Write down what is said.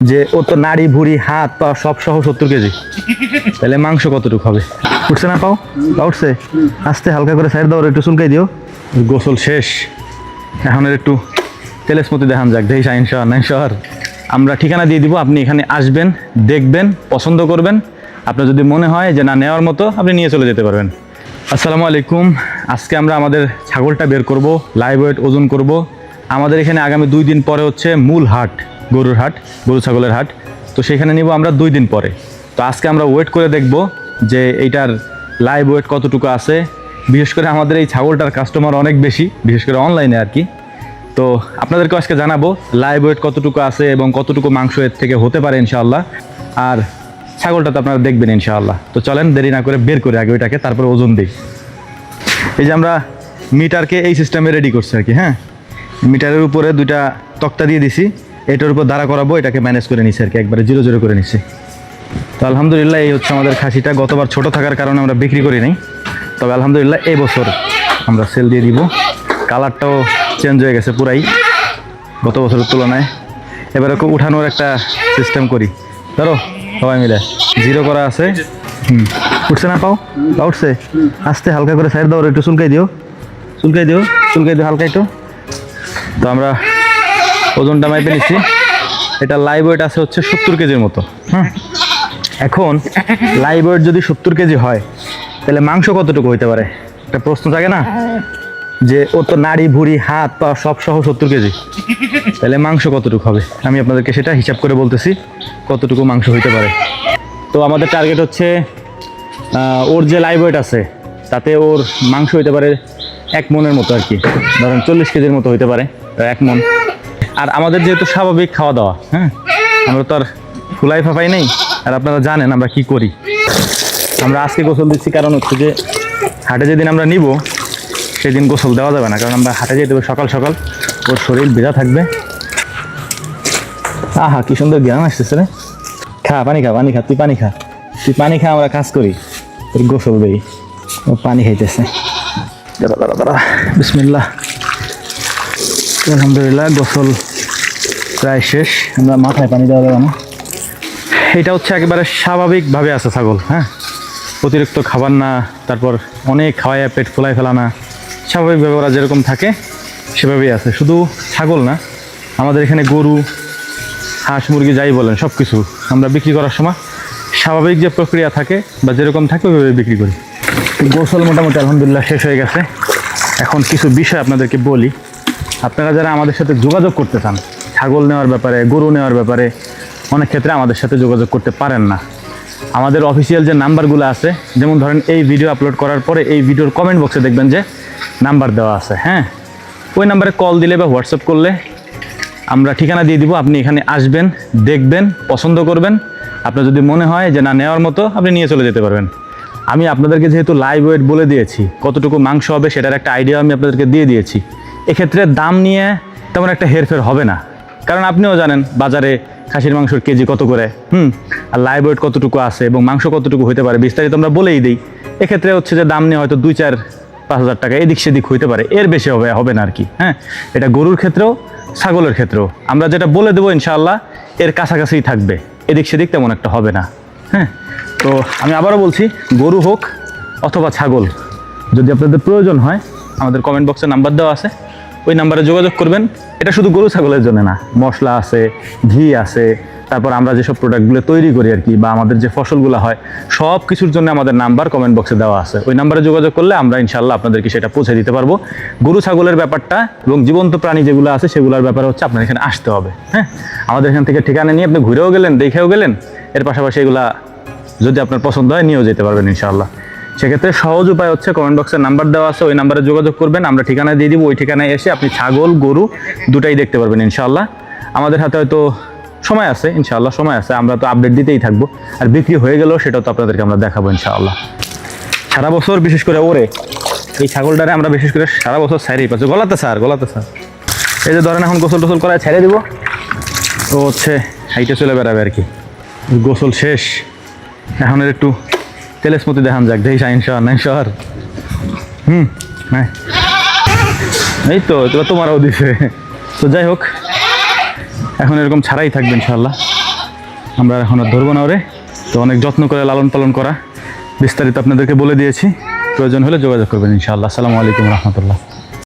যে ও তো নাড়ি ভুড়ি হাত পা সব সহ 70 কেজি, তাহলে মাংস কতটুকু হবে? উঠছে না পাও? পা উঠছে? আস্তে হালকা করে সাইড দাও, একটু চুলকাই দিও। গোসল শেষ, এখন একটু তেলেসমতি দেখান যাক। দেখি শাহিন শহর আমরা ঠিকানা দিয়ে দিব, আপনি এখানে আসবেন, দেখবেন, পছন্দ করবেন। আপনার যদি মনে হয় যে না নেওয়ার মতো, আপনি নিয়ে চলে যেতে পারবেন। আসসালামু আলাইকুম। আজকে আমরা আমাদের ছাগলটা বের করব, লাইভ ওয়েট ওজন করব। আমাদের এখানে আগামী 2 দিন পরে হচ্ছে মূল হাট, গরুর হাট, গরু ছাগলের হাট। তো সেখানে নিব আমরা 2 দিন পরে। তো আজকে আমরা ওয়েট করে দেখব যে এইটার লাইভ ওয়েট কতটুকু আছে। বিশেষ করে আমাদের এই ছাগলটার কাস্টমার অনেক বেশি, বিশেষ করে অনলাইনে আর কি। তো আপনাদেরকে আজকে জানাবো লাইভ ওয়েট কতটুকু আছে এবং কতটুকু মাংস এর থেকে হতে পারে ইনশাআল্লাহ। আর ছাগলটা তো আপনারা দেখবেন ইনশাআল্লাহ। তো চলেন দেরি না করে বের করে আগে ওইটাকে, তারপরে ওজন দিই। এই যে আমরা মিটারকে এই সিস্টেমে রেডি করছি আর কি। হ্যাঁ, মিটারের উপরে 2টা তক্তা দিয়ে দিছি, এটার উপর দাঁড়া করাবো, এটাকে ম্যানেজ করে নিছি আর কি, একবারে 0-0 করে নিছি। তো আলহামদুলিল্লাহ এই হচ্ছে আমাদের খাসিটা। গতবার ছোট থাকার কারণে আমরা বিক্রি করি নাই, তবে আলহামদুলিল্লাহ এই বছর আমরা সেল দিয়ে দিব। কালারটাও চেঞ্জ হয়ে গেছে পুরাই গত বছরের তুলনায়। এবারে উঠানোর একটা সিস্টেম করি, ধরো সবাই মিলে 0 করা আছে। উঠছে না পাও? পা উঠছে? আস্তে হালকা করে সাইড দাও, একটু চুলকাই দিও, চুলকাই দিও, চুলকাই দিও হালকা একটু। তো আমরা ওজনটা মাইপে নিচ্ছি। এটা লাইভ ওয়েট আছে হচ্ছে 70 কেজির মতো। এখন লাইভ ওয়েট যদি 70 কেজি হয়, তাহলে মাংস কতটুকু হইতে পারে? একটা প্রশ্ন থাকে না, যে ও তো নাড়ি ভুড়ি হাত পা সব সহ 70 কেজি, তাহলে মাংস কতটুকু হবে? আমি আপনাদেরকে সেটা হিসাব করে বলতেছি কতটুকু মাংস হইতে পারে। তো আমাদের টার্গেট হচ্ছে ওর যে লাইভ ওয়েট আছে তাতে ওর মাংস হইতে পারে 1 মনের মতো আর কি, ধরেন 40 কেজির মতো হইতে পারে, 1 মন। আর আমাদের যেহেতু স্বাভাবিক খাওয়া দাওয়া, হ্যাঁ, আমরা তো আর ফুলাই ফাফাই নেই। আর আপনারা জানেন আমরা কি করি। আমরা আজকে গোসল দিচ্ছি কারণ হচ্ছে যে হাটে যেদিন আমরা নিব সেদিন গোসল দেওয়া যাবে না, কারণ আমরা হাটে যেতে হবে সকাল সকাল, ওর শরীর ভেজা থাকবে। আহা কি সুন্দর জ্ঞান আসতেছে রে। খা পানি খা, পানি খা, তুই পানি খা, তুই পানি খা, আমরা কাজ করি, তোর গোসল দেই। ও পানি খাইতেছে, দাঁড়া দাঁড়া দাঁড়া, বিসমিল্লাহ। আলহামদুলিল্লাহ গোসল প্রায় শেষ। আমরা মাথায় পানি দেওয়া যাবে না। এটা হচ্ছে একেবারে স্বাভাবিকভাবে আছে ছাগল। হ্যাঁ, অতিরিক্ত খাবার না, তারপর অনেক খাওয়ায় পেট ফুলাই ফেলা না, স্বাভাবিকভাবে ওরা যেরকম থাকে সেভাবেই আছে। শুধু ছাগল না, আমাদের এখানে গরু, হাঁস, মুরগি যাই বলেন সব কিছু আমরা বিক্রি করার সময় স্বাভাবিক যে প্রক্রিয়া থাকে বা যেরকম থাকে ওইভাবে বিক্রি করি। গোসল মোটামুটি আলহামদুলিল্লাহ শেষ হয়ে গেছে। এখন কিছু বিষয় আপনাদেরকে বলি। আপনারা যারা আমাদের সাথে যোগাযোগ করতে চান ছাগল নেওয়ার ব্যাপারে, গরু নেওয়ার ব্যাপারে, অনেক ক্ষেত্রে আমাদের সাথে যোগাযোগ করতে পারেন না। আমাদের অফিসিয়াল যে নাম্বারগুলো আছে, যেমন ধরেন এই ভিডিও আপলোড করার পরে এই ভিডিওর কমেন্ট বক্সে দেখবেন যে নাম্বার দেওয়া আছে। হ্যাঁ, ওই নাম্বারে কল দিলে বা হোয়াটসঅ্যাপ করলে আমরা ঠিকানা দিয়ে দিব, আপনি এখানে আসবেন, দেখবেন, পছন্দ করবেন। আপনার যদি মনে হয় যে না নেওয়ার মতো, আপনি নিয়ে চলে যেতে পারবেন। আমি আপনাদেরকে যেহেতু লাইভ ওয়েট বলে দিয়েছি, কতটুকু মাংস হবে সেটার একটা আইডিয়া আমি আপনাদেরকে দিয়ে দিয়েছি। এক্ষেত্রে দাম নিয়ে তেমন একটা হেরফের হবে না, কারণ আপনিও জানেন বাজারে খাসির মাংসের কেজি কত করে, আর লাইভ ওয়েট কতটুকু আছে এবং মাংস কতটুকু হতে পারে বিস্তারিত আমরা বলেই দিই। এক্ষেত্রে হচ্ছে যে দাম নিয়ে হয়তো 2-4-5 হাজার টাকা এদিক সেদিক হইতে পারে, এর বেশি হবে না আর কি। হ্যাঁ, এটা গরুর ক্ষেত্রেও ছাগলের ক্ষেত্রেও আমরা যেটা বলে দেবো ইনশাআল্লাহ এর কাছাকাছিই থাকবে, এদিক সেদিক তেমন একটা হবে না। হ্যাঁ, তো আমি আবারও বলছি, গরু হোক অথবা ছাগল, যদি আপনাদের প্রয়োজন হয় আমাদের কমেন্ট বক্সে নাম্বার দেওয়া আছে, ওই নাম্বারে যোগাযোগ করবেন। এটা শুধু গরু ছাগলের জন্য না, মশলা আছে, ঘি আছে, তারপর আমরা যেসব প্রোডাক্টগুলো তৈরি করি আর কি, বা আমাদের যে ফসলগুলো হয় সব কিছুর জন্য আমাদের নাম্বার কমেন্ট বক্সে দেওয়া আছে। ওই নাম্বারে যোগাযোগ করলে আমরা ইনশাআল্লাহ আপনাদেরকে সেটা পৌঁছে দিতে পারবো। গরু ছাগলের ব্যাপারটা এবং জীবন্ত প্রাণী যেগুলো আছে সেগুলোর ব্যাপারে হচ্ছে আপনার এখানে আসতে হবে। হ্যাঁ, আমাদের এখান থেকে ঠিকানা নিয়ে আপনি ঘুরেও গেলেন, দেখেও গেলেন, এর পাশাপাশি এগুলা যদি আপনার পছন্দ হয় নিয়েও যেতে পারবেন ইনশাআল্লাহ। সেক্ষেত্রে সহজ উপায় হচ্ছে কমেন্ট বক্সে নাম্বার দেওয়া আছে, ওই নাম্বারে যোগাযোগ করবেন, আমরা ঠিকানা দিয়ে দিব। ওই ঠিকানায় এসে আপনি ছাগল গরু দুটাই দেখতে পারবেন ইনশাআল্লাহ। আমাদের হাতে হয়তো সময় আছে, ইনশাআল্লাহ সময় আছে, আমরা তো আপডেট দিতেই থাকবো। আর বিক্রি হয়ে গেলেও সেটাও তো আপনাদেরকে আমরা দেখাবো ইনশাআল্লাহ। সারা বছর বিশেষ করে ওরে এই ছাগলটারে আমরা বিশেষ করে সারা বছর ছাইরেই পাচ্ছি। গলাতে স্যার এই যে ধরেন এখন গোসল টোসল করায় ছেড়ে দিব, তো হচ্ছে হাইটে চলে বেড়াবে আর কি। গোসল শেষ, এখন একটু তেলেসমতি দেখান যাক। দেখি শাহিন শহর হ্যাঁ, এই তো তোমারও দিছে। তো যাই হোক, এখন এরকম ছাড়াই থাকবে ইনশাআল্লাহ। আমরা এখন আর ধরবো না ওরে। তো অনেক যত্ন করে লালন পালন করা, বিস্তারিত আপনাদেরকে বলে দিয়েছি। প্রয়োজন হলে যোগাযোগ করবেন ইনশাআল্লাহ। আসসালামু আলাইকুম রহমতুল্লাহ।